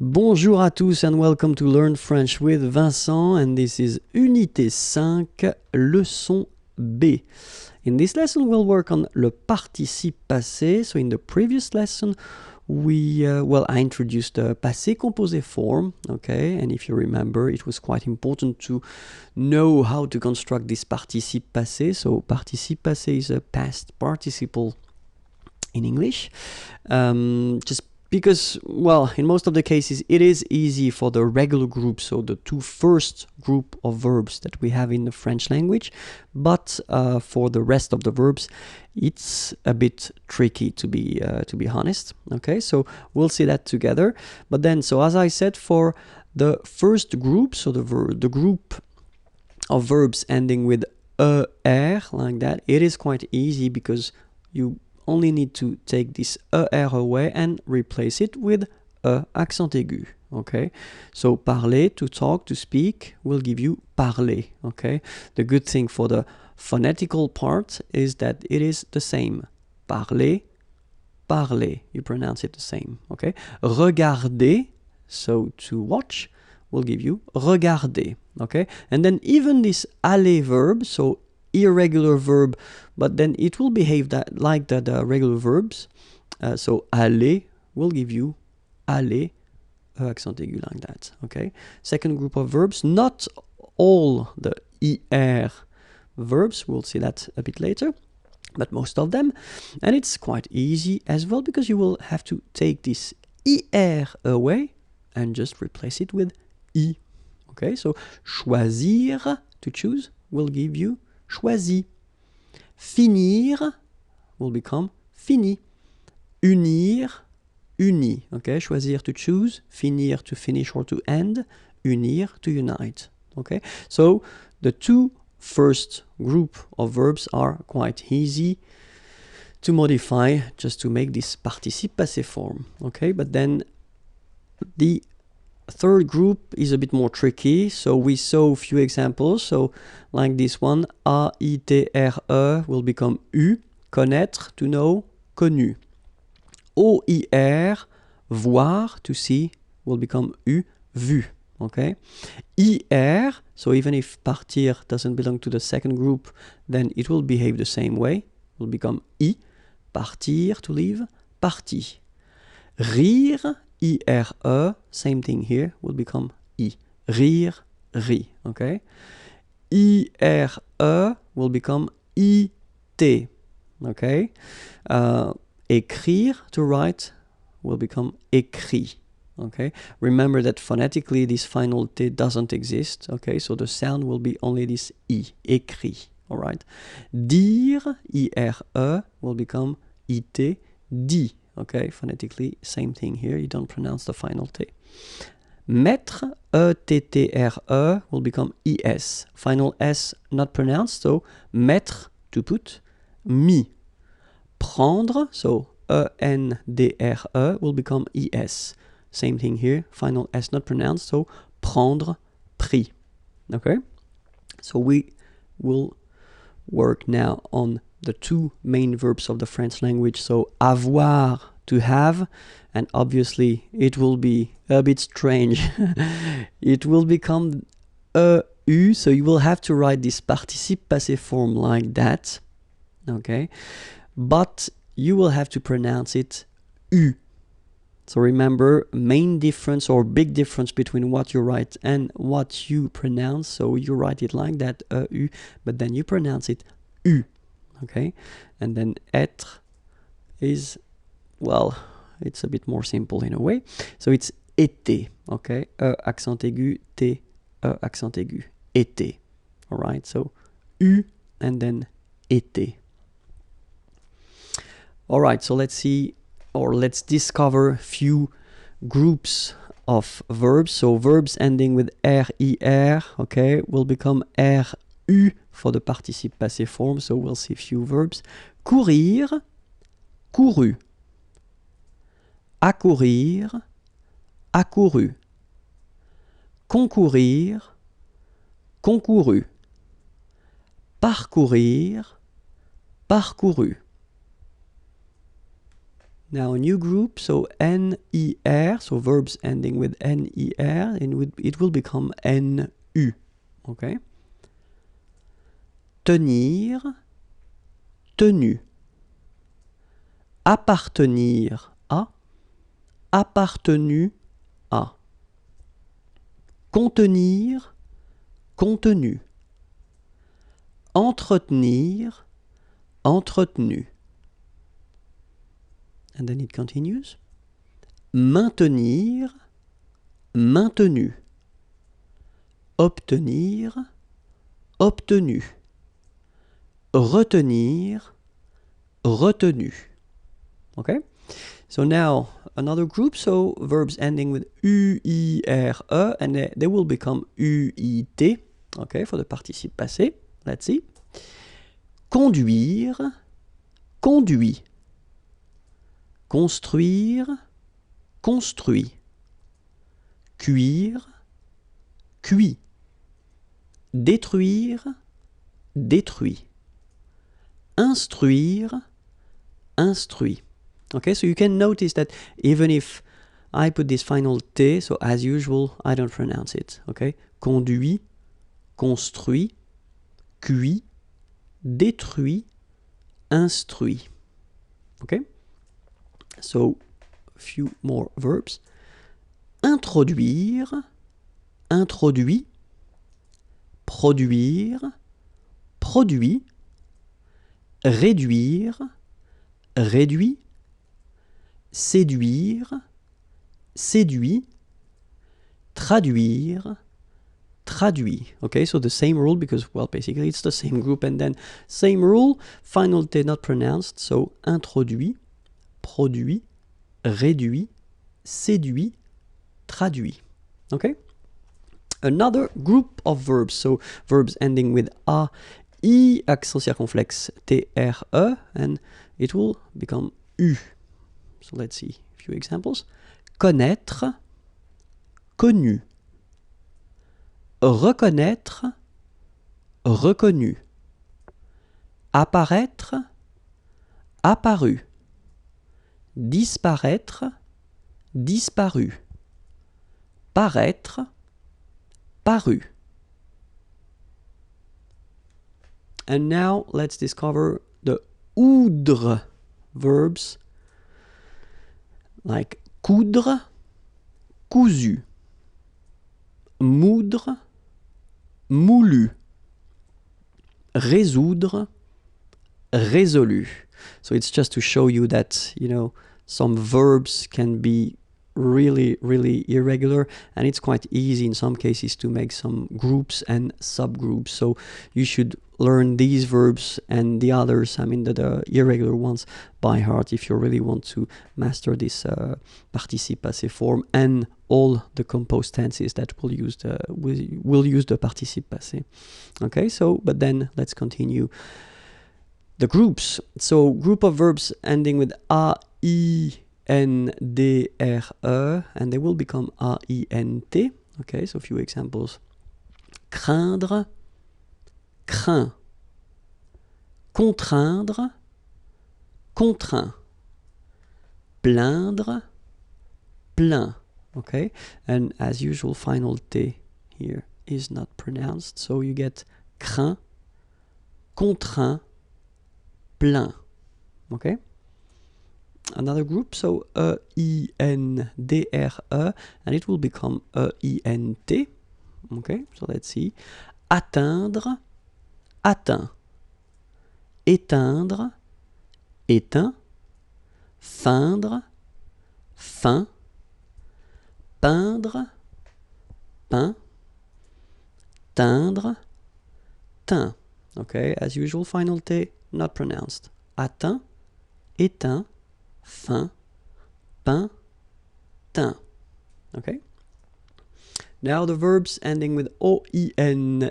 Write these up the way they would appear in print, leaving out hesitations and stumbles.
Bonjour à tous and welcome to Learn French with Vincent, and this is Unité 5, leçon B. In this lesson we'll work on le participe passé. So in the previous lesson I introduced the passé composé form, okay, and if you remember it was quite important to know how to construct this participe passé. So participe passé is a past participle in English, just because, well, in most of the cases it is easy for the regular group, so the two first group of verbs that we have in the French language, but for the rest of the verbs it's a bit tricky, to be honest. Okay, so we'll see that together. But then, so as I said, for the first group, so the group of verbs ending with er, like that, it is quite easy because you only need to take this er away and replace it with accent aigu. Okay, so parler, to talk, to speak, will give you parler. Okay, the good thing for the phonetical part is that it is the same. Parler, parler, you pronounce it the same. Okay, regarder, so to watch, will give you regarder. Okay, and then even this aller verb, so irregular verb, but then it will behave like the regular verbs. So aller will give you aller, accent aigu, like that. Okay. Second group of verbs, not all the er verbs, we'll see that a bit later, but most of them. And it's quite easy as well because you will have to take this er away and just replace it with I. Okay, so choisir, to choose, will give you choisi. Finir will become fini. Unir, uni. Okay, choisir, to choose, finir, to finish or to end, unir, to unite. Okay, so the two first group of verbs are quite easy to modify just to make this participe passé form. Okay, but then the third group is a bit more tricky, so we saw a few examples. So like this one, A-I-T-R-E will become U, connaître, to know, connu. O-I-R, voir, to see, will become U, vu. Okay, I-R, so even if partir doesn't belong to the second group, then it will behave the same way, it will become I, partir, to leave, parti. Rire, I-R-E, same thing here, will become I. Rire, ri. Okay? I-R-E will become I-T. Okay? Écrire, to write, will become écrit. Okay? Remember that phonetically this final T doesn't exist. Okay? So the sound will be only this I, écrit. Alright? Dire, I-R-E, will become I-T, dit. Okay, phonetically, same thing here. You don't pronounce the final T. Mettre, E-T-T-R-E, will become I-S. Final S not pronounced, so mettre, to put, mis. Prendre, so E-N-D-R-E, will become I-S. Same thing here. Final S not pronounced, so prendre, pris. Okay? So we will work now on the two main verbs of the French language. So avoir, to have, and obviously it will be a bit strange. It will become EU, so you will have to write this participe passé form like that. Okay, but you will have to pronounce it U. So remember, main difference or big difference between what you write and what you pronounce. So you write it like that, EU, but then you pronounce it U. Okay, and then être is, well, it's a bit more simple in a way. So it's été. Okay, accent aigu, T, accent aigu, été. All right, so U and then été. All right, so let's see, or let's discover few groups of verbs. So verbs ending with RIR, okay, will become RU for the participe passé form. So we'll see few verbs. Courir, couru. Accourir, accouru. Concourir, concouru. Parcourir, parcouru. Now a new group, so N-I-R, so verbs ending with N-I-R, and it will become N-U, okay? Tenir, tenu. Appartenir à, appartenu à. Contenir, contenu. Entretenir, entretenu. And then it continues. Maintenir, maintenu. Obtenir, obtenu. Retenir, retenu. Okay? So now another group, so verbs ending with U-I-R-E, and they will become U-I-T, okay, for the participe passé. Let's see. Conduire, conduit. Construire, construit. Cuire, cuit. Détruire, détruit. Instruire, instruit. Okay, so you can notice that even if I put this final T, so as usual, I don't pronounce it. Okay, conduit, construit, cuit, détruit, instruit. Okay, so a few more verbs. Introduire, introduit. Produire, produit. Réduire, réduit. Séduire, séduit. Traduire, traduit. Okay, so the same rule because, well, basically it's the same group and then same rule. Final T not pronounced, so introduit, produit, réduit, séduit, traduit. Okay? Another group of verbs, so verbs ending with A, I, accent circonflexe, T-R-E, and it will become U. So let's see a few examples. Connaître, connu. Reconnaître, reconnu. Apparaître, apparu. Disparaître, disparu. Paraître, paru. And now let's discover the oudre verbs like coudre, cousu, moudre, moulu, résoudre, résolu. So it's just to show you that, you know, some verbs can be really irregular, and it's quite easy in some cases to make some groups and subgroups. So you should learn these verbs and the others, I mean the irregular ones, by heart if you really want to master this participe passé form and all the composed tenses that will use the participe passé. Okay, so but then let's continue the groups. So group of verbs ending with A, I, N, D, R, E, and they will become A, I, N, T. Okay, so a few examples. Craindre, craint. Contraindre, contraint. Plaindre, plaint. Okay, and as usual, final T here is not pronounced, so you get craint, contraint, plaint. Okay. Another group, so E-I-N-D-R-E, and it will become E-I-N-T. Okay, so let's see. Atteindre, atteint. Éteindre, éteint. Feindre, feint. Peindre, peint. Teindre, teint. Okay, as usual, final T not pronounced. Atteint, éteint. Fin, peint, teint. Okay? Now the verbs ending with O-I-N-D-R-E,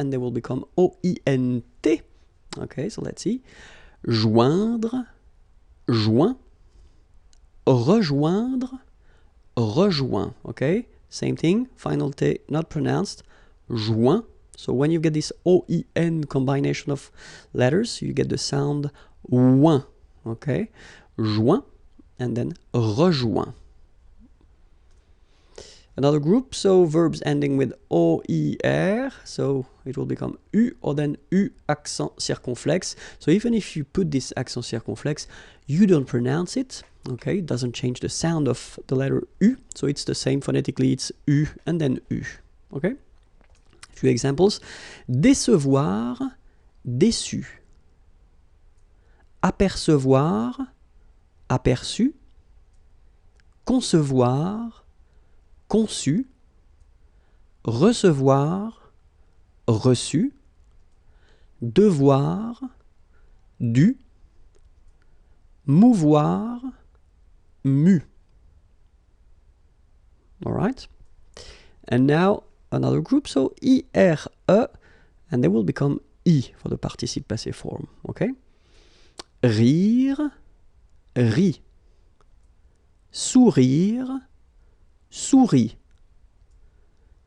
and they will become O-I-N-T. Okay, so let's see. Joindre, joint. Rejoindre, rejoint. Okay? Same thing. Final T not pronounced. Joint. So when you get this O-I-N combination of letters, you get the sound ouin. Okay, joint, and then rejoint. Another group, so verbs ending with OIR, so it will become U or then U accent circonflexe. So even if you put this accent circonflexe, you don't pronounce it, okay? It doesn't change the sound of the letter U, so it's the same phonetically, it's U and then U, okay? A few examples. Décevoir, déçu. Apercevoir, aperçu. Concevoir, conçu, recevoir, reçu, devoir, dû, mouvoir, mu. All right? And now another group, so IRE, and they will become I for the participe passé form, okay? Rire, rit. Sourire, sourit.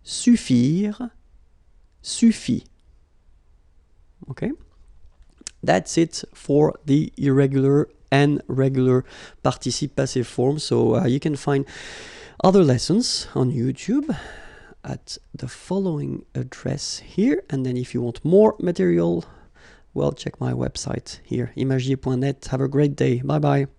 Suffire, suffit. Okay? That's it for the irregular and regular participe passé form. So you can find other lessons on YouTube at the following address here. And then if you want more material, well, check my website here, imagier.net. Have a great day. Bye-bye.